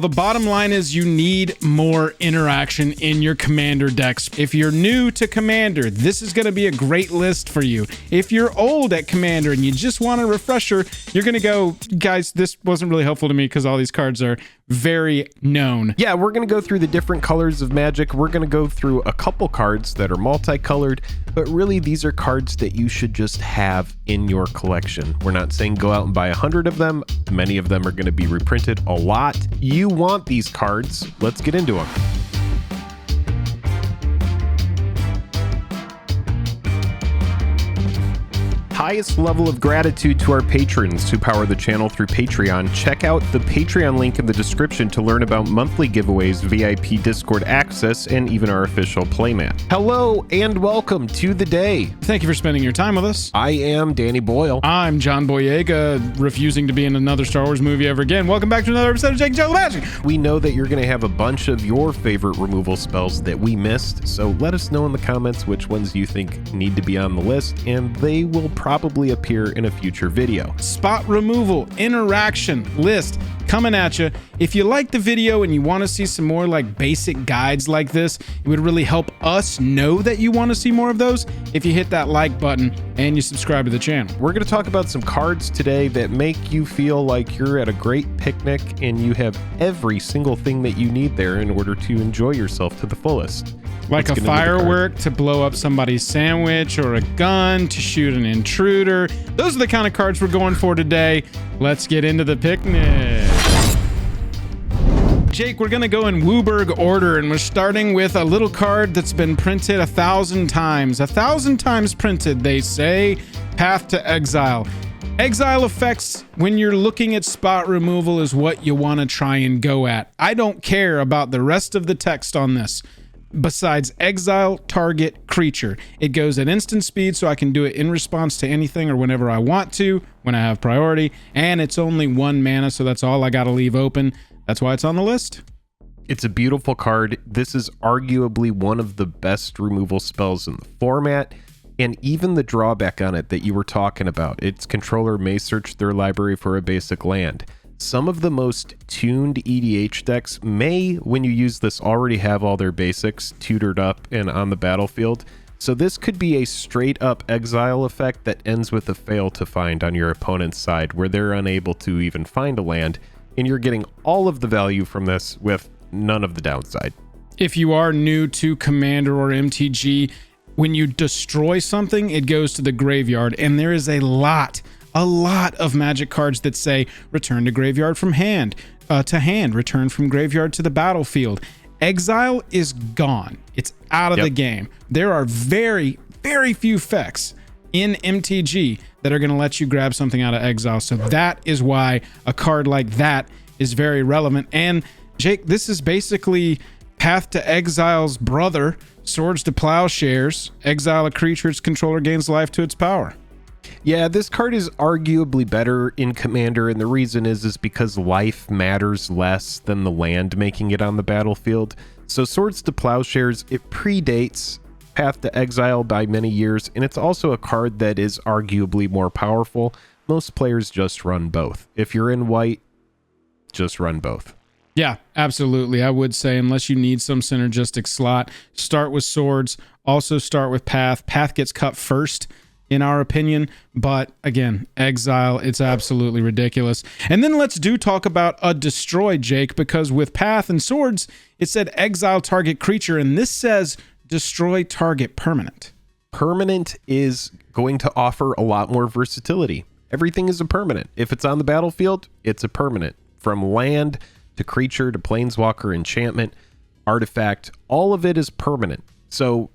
The bottom line is you need more interaction in your commander decks. If you're new to commander, this is going to be a great list for you. If you're old at commander and you just want a refresher, you're going to go, guys, this wasn't really helpful to me because all these cards are very known. Yeah, we're going to go through the different colors of Magic. We're going to go through a couple cards that are multicolored, but really these are cards that you should just have in your collection. We're not saying go out and buy 100 of them. Many of them are going to be reprinted a lot. You want these cards. Let's get into them. Highest level of gratitude to our patrons who power the channel through Patreon. Check out the Patreon link in the description to learn about monthly giveaways, VIP Discord access, and even our official playmat. Hello and welcome to the day. Thank you for spending your time with us. I am Danny Boyle. I'm John Boyega, refusing to be in another Star Wars movie ever again. Welcome back to another episode of Jake and Joe Magic. We know that you're going to have a bunch of your favorite removal spells that we missed, so let us know in the comments which ones you think need to be on the list, and they will probably appear in a future video. Spot removal, interaction, list coming at you. If you like the video and you want to see some more like basic guides like this, it would really help us know that you want to see more of those if you hit that like button and you subscribe to the channel. We're going to talk about some cards today that make you feel like you're at a great picnic and you have every single thing that you need there in order to enjoy yourself to the fullest. Like a firework to blow up somebody's sandwich, or a gun to shoot an intruder. Those are the kind of cards we're going for today. Let's get into the picnic. Jake, we're gonna go in Wooburg order, and we're starting with a little card that's been printed 1,000 times. 1,000 times printed, they say. Path to Exile. Exile effects, when you're looking at spot removal, is what you want to try and go at. I don't care about the rest of the text on this. Besides exile target creature, it goes at instant speed, so I can do it in response to anything or whenever I want to when I have priority, and it's only 1 mana, so that's all I got to leave open. That's why it's on the list. It's a beautiful card. This is arguably one of the best removal spells in the format, and even the drawback on it that you were talking about, its controller may search their library for a basic land. Some of the most tuned EDH decks may, when you use this, already have all their basics tutored up and on the battlefield. So this could be a straight up exile effect that ends with a fail to find on your opponent's side, where they're unable to even find a land, and you're getting all of the value from this with none of the downside. If you are new to Commander or MTG, when you destroy something, it goes to the graveyard, and there is a lot of Magic cards that say return to graveyard from hand to hand, return from graveyard to the battlefield. Exile is gone. It's out of the game. There are very, very few effects in MTG that are going to let you grab something out of exile. So that is why a card like that is very relevant. And Jake, this is basically Path to Exile's brother, Swords to Plowshares. Exile a creature, its controller gains life to its power. Yeah, this card is arguably better in Commander, and the reason is because life matters less than the land making it on the battlefield. So Swords to Plowshares, it predates Path to Exile by many years, and it's also a card that is arguably more powerful. Most players just run both. If you're in white, just run both. Yeah, absolutely. I would say, unless you need some synergistic slot, start with Swords, also start with Path. Path gets cut first, in our opinion, but again, exile, it's absolutely ridiculous. And then let's talk about a destroy, Jake, because with Path and Swords, it said exile target creature, and this says destroy target permanent. Permanent is going to offer a lot more versatility. Everything is a permanent. If it's on the battlefield, it's a permanent. From land to creature to planeswalker, enchantment, artifact, all of it is permanent. So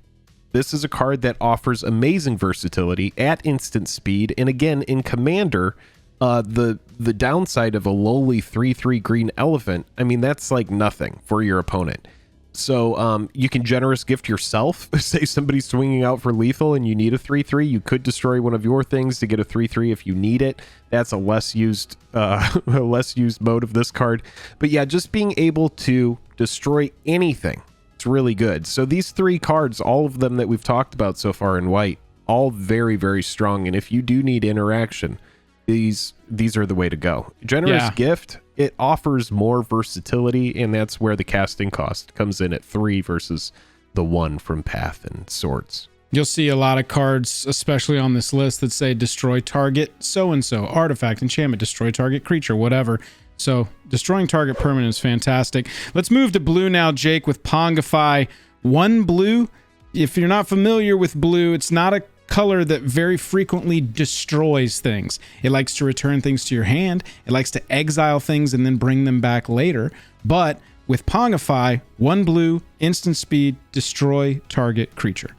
this is a card that offers amazing versatility at instant speed. And again, in Commander, the downside of a lowly 3/3 green elephant, I mean, that's like nothing for your opponent. So you can generous gift yourself. Say somebody's swinging out for lethal and you need a 3/3. You could destroy one of your things to get a 3/3 if you need it. That's a less used mode of this card. But yeah, just being able to destroy anything, it's really good. So these 3 cards, all of them that we've talked about so far in white, all very, very strong. And if you do need interaction, these are the way to go. Generous Gift, it offers more versatility, and that's where the casting cost comes in at 3 versus the 1 from Path and Swords. You'll see a lot of cards, especially on this list, that say destroy target so-and-so, artifact, enchantment, destroy target creature, whatever. So destroying target permanent is fantastic. Let's move to blue now, Jake, with Pongify. 1 blue. If you're not familiar with blue, it's not a color that very frequently destroys things. It likes to return things to your hand. It likes to exile things and then bring them back later. But with Pongify, 1 blue, instant speed, destroy target creature.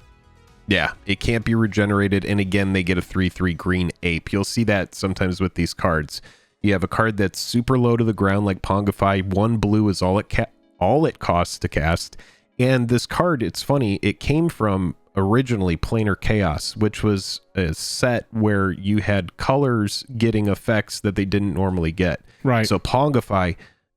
Yeah, it can't be regenerated, and again, they get a 3/3 green ape. You'll see that sometimes with these cards. You have a card that's super low to the ground, like Pongify. 1 blue is all it costs to cast. And this card, it's funny, it came from originally Planar Chaos, which was a set where you had colors getting effects that they didn't normally get. Right. So Pongify,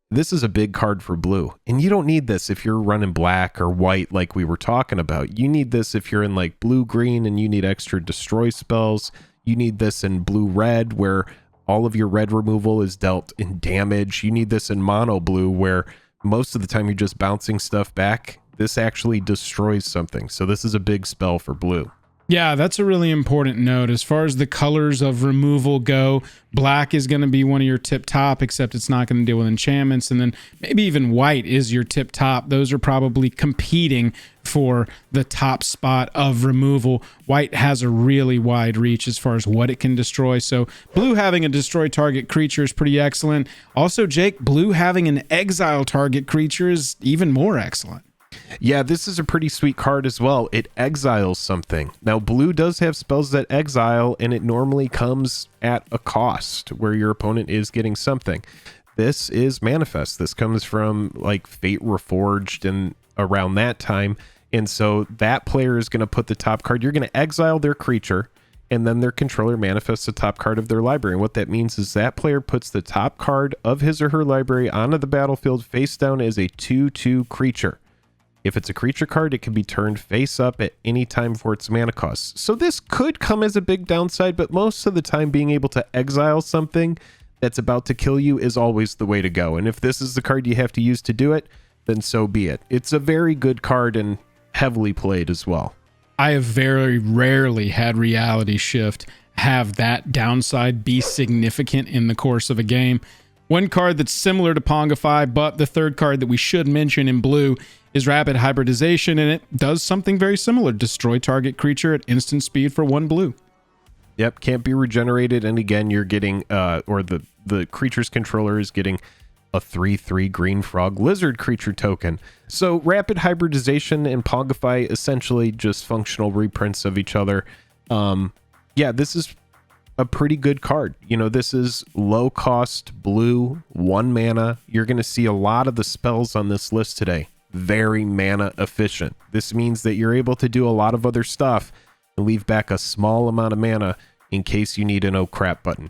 this is a big card for blue, and you don't need this if you're running black or white like we were talking about. You need this if you're in like blue-green and you need extra destroy spells. You need this in blue-red where all of your red removal is dealt in damage. You need this in mono-blue where most of the time you're just bouncing stuff back. This actually destroys something, so this is a big spell for blue. Yeah, that's a really important note. As far as the colors of removal go, black is going to be one of your tip top, except it's not going to deal with enchantments. And then maybe even white is your tip top. Those are probably competing for the top spot of removal. White has a really wide reach as far as what it can destroy. So blue having a destroy target creature is pretty excellent. Also, Jake, blue having an exile target creature is even more excellent. Yeah, this is a pretty sweet card as well. It exiles something. Now, blue does have spells that exile, and it normally comes at a cost where your opponent is getting something. This is Manifest. This comes from like Fate Reforged and around that time. And so that player is going to put the top card. You're going to exile their creature, and then their controller manifests the top card of their library. And what that means is that player puts the top card of his or her library onto the battlefield face down as a 2/2 creature. If it's a creature card, it can be turned face up at any time for its mana cost. So this could come as a big downside, but most of the time being able to exile something that's about to kill you is always the way to go. And if this is the card you have to use to do it, then so be it. It's a very good card and heavily played as well. I have very rarely had Reality Shift have that downside be significant in the course of a game. One card that's similar to Pongify, but the third card that we should mention in blue is Rapid Hybridization, and it does something very similar. Destroy target creature at instant speed for 1 blue. Yep, can't be regenerated, and again, you're getting, or the creature's controller is getting a 3/3 green frog lizard creature token. So Rapid Hybridization and Pongify essentially just functional reprints of each other. Yeah, this is a pretty good card. You know, this is low cost blue, 1 mana. You're going to see a lot of the spells on this list today very mana efficient. This means that you're able to do a lot of other stuff and leave back a small amount of mana in case you need an oh crap button.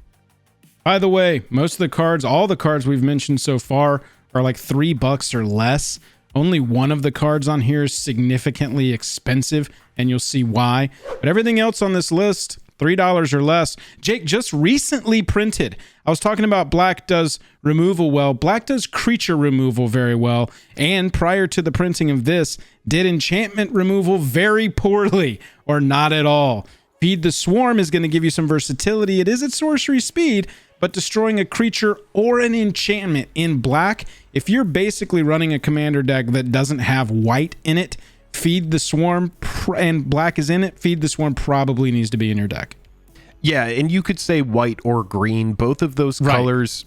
By the way, most of the cards, all the cards we've mentioned so far are like $3 or less. Only one of the cards on here is significantly expensive, and you'll see why. But everything else on this list, $3 or less. Jake just recently printed. I was talking about black does removal well. Black does creature removal very well. And prior to the printing of this, did enchantment removal very poorly or not at all. Feed the Swarm is going to give you some versatility. It is at sorcery speed, but destroying a creature or an enchantment in black, if you're basically running a commander deck that doesn't have white in it, Feed the Swarm, and black is in it, Feed the Swarm probably needs to be in your deck. Yeah, and you could say white or green. Both of those colors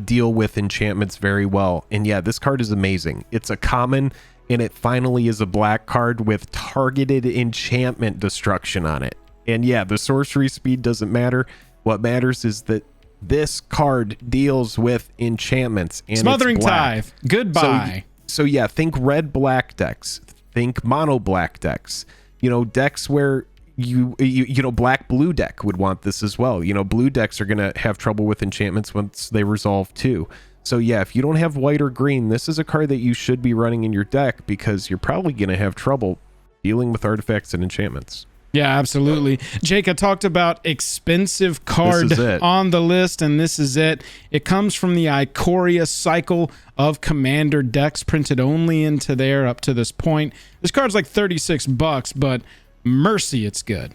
deal with enchantments very well. And yeah, this card is amazing. It's a common, and it finally is a black card with targeted enchantment destruction on it. And yeah, the sorcery speed doesn't matter. What matters is that this card deals with enchantments. And Smothering it's black. Tithe. Goodbye. So yeah, think red-black decks. Think mono-black decks. You know, decks where you know, black-blue deck would want this as well. You know, blue decks are going to have trouble with enchantments once they resolve too. So yeah, if you don't have white or green, this is a card that you should be running in your deck because you're probably going to have trouble dealing with artifacts and enchantments. Yeah, absolutely. Jake, I talked about expensive card on the list, and this is it. It comes from the Ikoria cycle of Commander decks, printed only into there up to this point. This card's like $36, but mercy, it's good.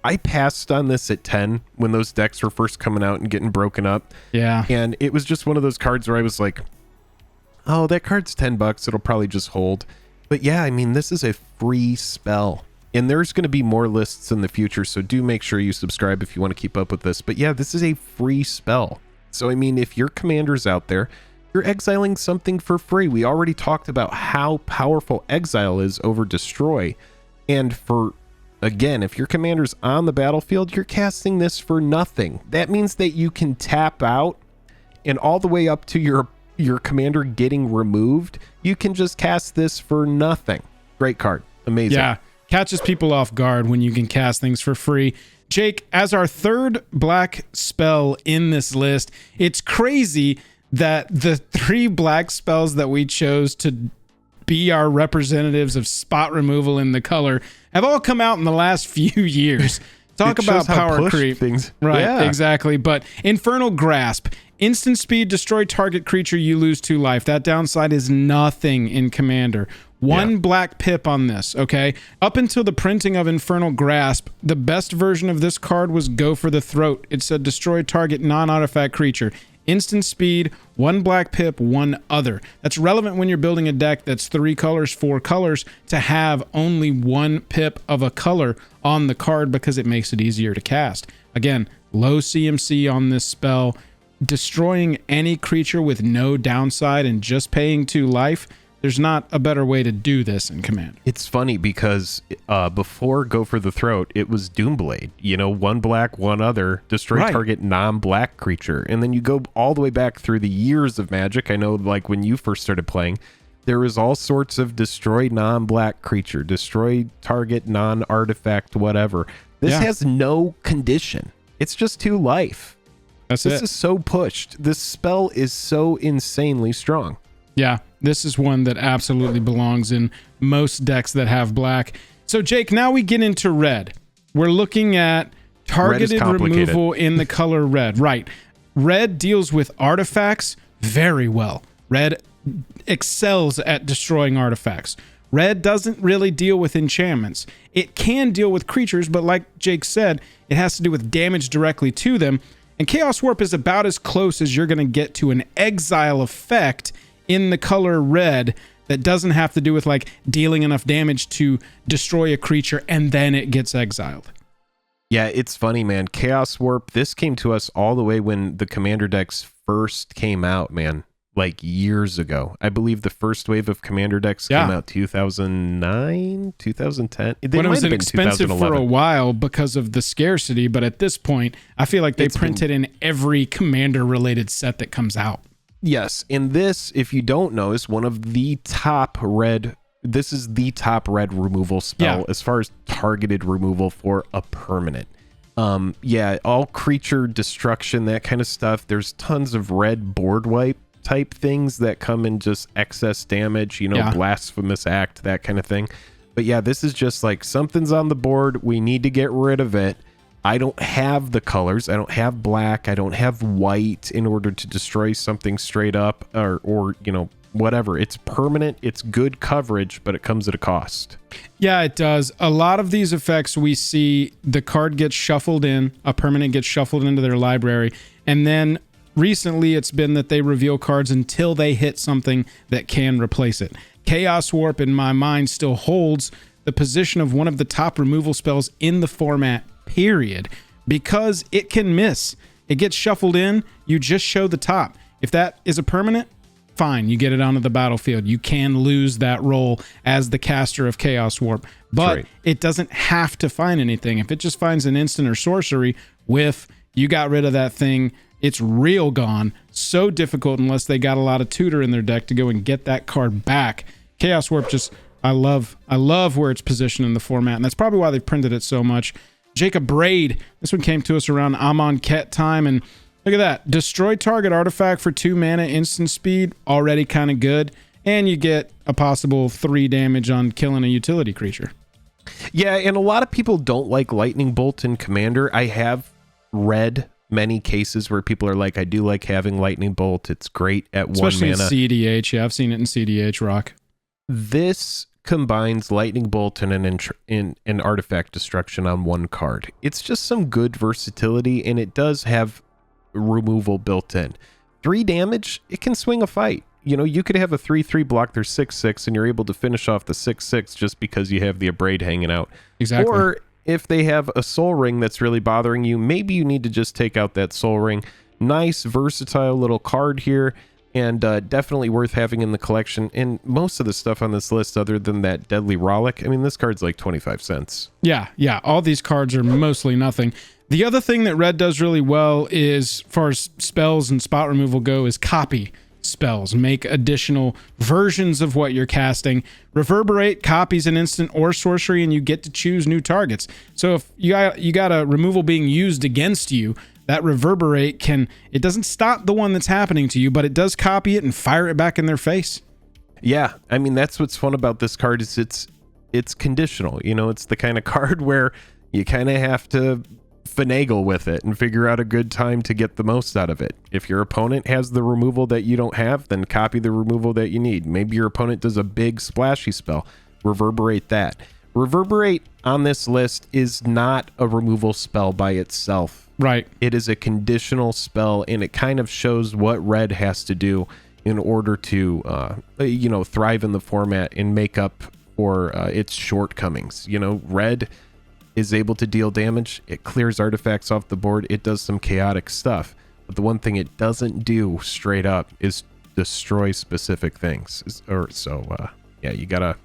I passed on this at 10 when those decks were first coming out and getting broken up. Yeah. And it was just one of those cards where I was like, oh, that card's $10. It'll probably just hold. But yeah, I mean, this is a free spell. And there's going to be more lists in the future, so do make sure you subscribe if you want to keep up with this. But yeah, this is a free spell. So, I mean, if your commander's out there, you're exiling something for free. We already talked about how powerful exile is over destroy. And again, if your commander's on the battlefield, you're casting this for nothing. That means that you can tap out, and all the way up to your commander getting removed, you can just cast this for nothing. Great card. Amazing. Yeah. Catches people off guard when you can cast things for free. Jake, as our third black spell in this list, it's crazy that the 3 black spells that we chose to be our representatives of spot removal in the color have all come out in the last few years. Talk about power creep. Things. Right, yeah. Exactly. But Infernal Grasp, instant speed, destroy target creature, you lose 2 life. That downside is nothing in Commander. 1 black pip on this, okay? Up until the printing of Infernal Grasp, the best version of this card was Go for the Throat. It said destroy target non-artifact creature. Instant speed, 1 black pip, 1 other. That's relevant when you're building a deck that's 3 colors, 4 colors, to have only 1 pip of a color on the card because it makes it easier to cast. Again, low CMC on this spell. Destroying any creature with no downside and just paying 2 life. There's not a better way to do this in Command. It's funny because before Go for the Throat, it was Doomblade. 1 black, 1 other, destroy target non-black creature. And then you go all the way back through the years of Magic. I know, like, when you first started playing, there was all sorts of destroy non-black creature, destroy target non-artifact, whatever. This has no condition. It's just 2 life. This is so pushed. This spell is so insanely strong. Yeah, this is one that absolutely belongs in most decks that have black. So, Jake, now we get into red. We're looking at targeted removal in the color red. Right. Red deals with artifacts very well. Red excels at destroying artifacts. Red doesn't really deal with enchantments. It can deal with creatures, but like Jake said, it has to do with damage directly to them. And Chaos Warp is about as close as you're going to get to an exile effect in the color red that doesn't have to do with like dealing enough damage to destroy a creature and then it gets exiled. Yeah, it's funny, man. Chaos Warp, this came to us all the way when the Commander decks first came out, man. Like years ago. I believe the first wave of Commander decks came out 2009, 2010. When it was expensive for a while because of the scarcity, but at this point, I feel like they print it in every Commander related set that comes out. Yes, and this, if you don't know, is one of the top red. This is the top red removal spell as far as targeted removal for a permanent. All creature destruction, that kind of stuff. There's tons of red board wipe type things that come in just excess damage, blasphemous act, that kind of thing. But yeah, this is just like something's on the board. We need to get rid of it. I don't have the colors. I don't have black. I don't have white in order to destroy something straight up or whatever. It's permanent. It's good coverage, but it comes at a cost. Yeah, it does. A lot of these effects we see the card gets shuffled in, a permanent gets shuffled into their library, and then recently it's been that they reveal cards until they hit something that can replace it. Chaos Warp, in my mind, still holds the position of one of the top removal spells in the format, period, because it can miss. It gets shuffled in, you just show the top. If that is a permanent, fine, you get it onto the battlefield. You can lose that role as the caster of Chaos Warp, but it doesn't have to find anything. If it just finds an instant or sorcery, you got rid of that thing, it's real gone. So difficult unless they got a lot of tutor in their deck to go and get that card back. Chaos Warp I love where it's positioned in the format, and that's probably why they've printed it so much. Jacob Braid, this one came to us around Amon-Ket time, and look at that. Destroy target artifact for 2 mana, instant speed, already kind of good, and you get a possible 3 damage on killing a utility creature. Yeah, and a lot of people don't like Lightning Bolt in Commander. I have read many cases where people are like, I do like having Lightning Bolt. It's great at Especially 1 mana. in CDH. Yeah, I've seen it in CDH, Rock. This combines Lightning Bolt and an artifact destruction on one card. It's just some good versatility, and it does have removal built in. 3 damage, it can swing a fight. You know, you could have a 3/3 block their 6/6, and you're able to finish off the 6/6 just because you have the Abrade hanging out. Exactly. Or if they have a Soul Ring that's really bothering you, maybe you need to just take out that Soul Ring. Nice, versatile little card here, and definitely worth having in the collection. And most of the stuff on this list, other than that Deadly Rollick, I mean, this card's like 25 cents. Yeah. All these cards are mostly nothing. The other thing that red does really well is, as far as spells and spot removal go, is copy spells. Make additional versions of what you're casting. Reverberate copies an instant or sorcery, and you get to choose new targets. So if you got a removal being used against you, that Reverberate it doesn't stop the one that's happening to you, but it does copy it and fire it back in their face. Yeah, I mean, that's what's fun about this card is it's conditional. You know, it's the kind of card where you kind of have to finagle with it and figure out a good time to get the most out of it. If your opponent has the removal that you don't have, then copy the removal that you need. Maybe your opponent does a big splashy spell. Reverberate that. Reverberate on this list is not a removal spell by itself. Right. It is a conditional spell, and it kind of shows what red has to do in order to thrive in the format and make up for its shortcomings. You know, red is able to deal damage. It clears artifacts off the board. It does some chaotic stuff. But the one thing it doesn't do straight up is destroy specific things. You gotta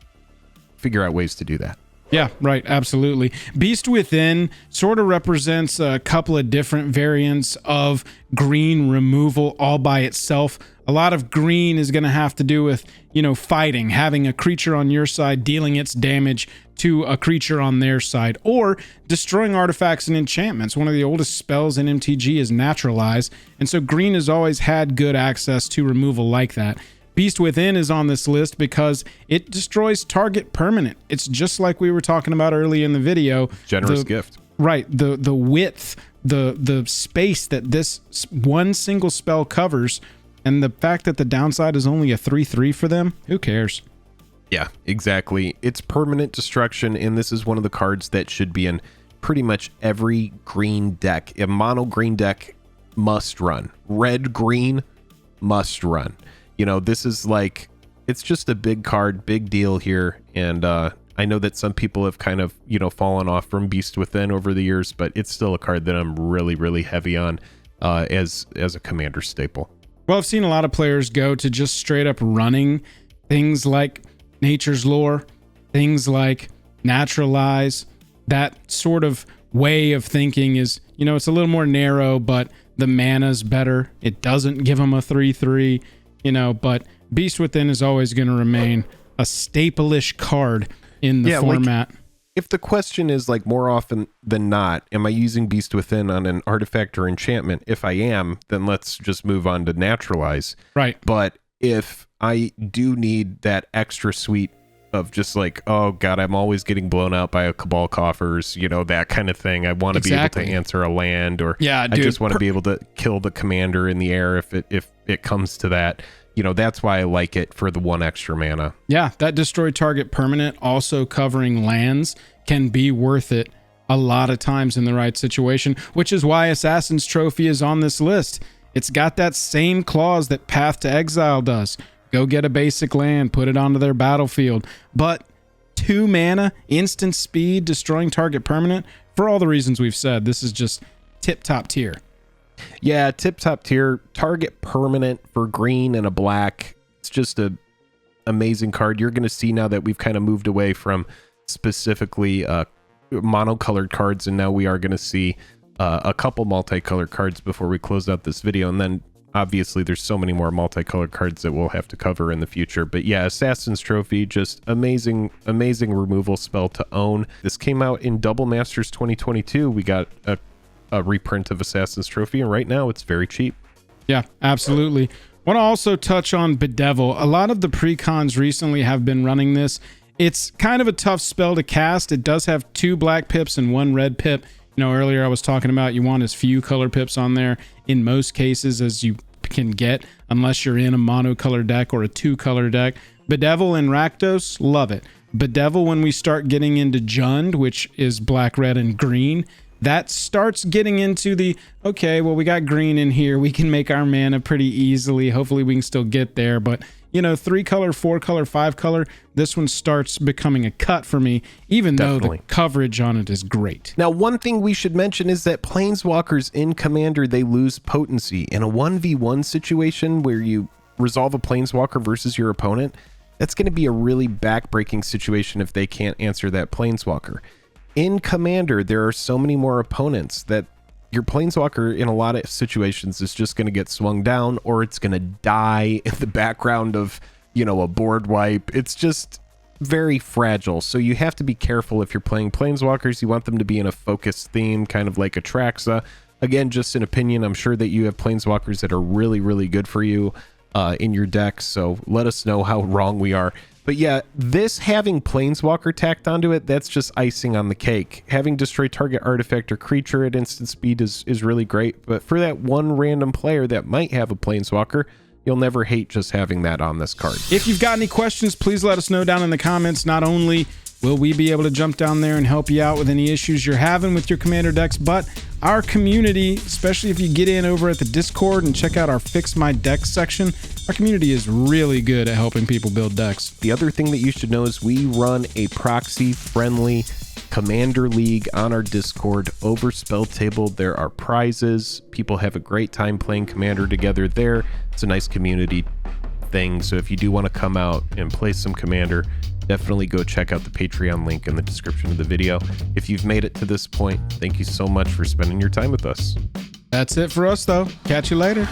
figure out ways to do that. Yeah, right. Absolutely. Beast Within sort of represents a couple of different variants of green removal all by itself. A lot of green is going to have to do with, fighting, having a creature on your side, dealing its damage to a creature on their side, or destroying artifacts and enchantments. One of the oldest spells in MTG is Naturalize, and so green has always had good access to removal like that. Beast Within is on this list because it destroys target permanent. It's just like we were talking about early in the video. Generous gift. Right. The width, the space that this one single spell covers, and the fact that the downside is only a 3/3 for them, who cares? Yeah, exactly. It's permanent destruction, and this is one of the cards that should be in pretty much every green deck. A mono green deck must run. Red-green must run. You know, this is like, it's just a big card, big deal here. And I know that some people have kind of, fallen off from Beast Within over the years, but it's still a card that I'm really, really heavy on as a commander staple. Well, I've seen a lot of players go to just straight up running things like Nature's Lore, things like Naturalize. That sort of way of thinking is, it's a little more narrow, but the mana's better. It doesn't give them a 3/3. But Beast Within is always going to remain a staple-ish card in the format. Like, if the question is, like, more often than not, am I using Beast Within on an artifact or enchantment? If I am, then let's just move on to Naturalize. Right. But if I do need that extra suite of just like, oh God, I'm always getting blown out by a Cabal Coffers, that kind of thing. I want to be able to answer a land, or I just want to be able to kill the commander in the air if it comes to that. That's why I like it for the 1 extra mana. Yeah, that destroy target permanent also covering lands can be worth it a lot of times in the right situation, which is why Assassin's Trophy is on this list. It's got that same clause that Path to Exile does. Go get a basic land, put it onto their battlefield. But 2 mana, instant speed, destroying target permanent, for all the reasons we've said, this is just tip-top tier. Yeah, tip-top tier. Target permanent for green and a black. It's just a amazing card. You're going to see now that we've kind of moved away from specifically monocolored cards, and now we are going to see a couple multicolored cards before we close out this video, and then obviously there's so many more multicolored cards that we'll have to cover in the future. But yeah, Assassin's Trophy, just amazing removal spell to own. This came out in Double Masters 2022. We got a reprint of Assassin's Trophy, and right now it's very cheap. Yeah, absolutely. Want to also touch on Bedevil. A lot of the precons recently have been running this, It's kind of a tough spell to cast. It does have 2 black pips and 1 red pip. Earlier I was talking about you want as few color pips on there in most cases as you can get, unless you're in a monocolor deck or a 2-color deck. Bedevil and Rakdos, love it. Bedevil, when we start getting into Jund, which is black, red, and green, that starts getting into the, okay, well, we got green in here. We can make our mana pretty easily. Hopefully we can still get there. But, 3-color, 4-color, 5-color, this one starts becoming a cut for me, even though the coverage on it is great. Now, one thing we should mention is that Planeswalkers in Commander, they lose potency. In a 1v1 situation where you resolve a Planeswalker versus your opponent, that's going to be a really backbreaking situation if they can't answer that Planeswalker. In Commander, there are so many more opponents that your Planeswalker in a lot of situations is just going to get swung down, or it's going to die in the background of, a board wipe. It's just very fragile. So you have to be careful if you're playing Planeswalkers. You want them to be in a focused theme, kind of like Atraxa. Again, just an opinion. I'm sure that you have Planeswalkers that are really, really good for you in your deck. So let us know how wrong we are. But yeah, this having Planeswalker tacked onto it, that's just icing on the cake. Having destroy target artifact or creature at instant speed is really great. But for that one random player that might have a Planeswalker, you'll never hate just having that on this card. If you've got any questions, please let us know down in the comments. Not only will we be able to jump down there and help you out with any issues you're having with your Commander decks, but our community, especially if you get in over at the Discord and check out our Fix My Decks section, our community is really good at helping people build decks. The other thing that you should know is we run a proxy-friendly Commander League on our Discord over Spell Table. There are prizes. People have a great time playing Commander together there. It's a nice community thing. So if you do want to come out and play some Commander, definitely go check out the Patreon link in the description of the video. If you've made it to this point, thank you so much for spending your time with us. That's it for us, though. Catch you later.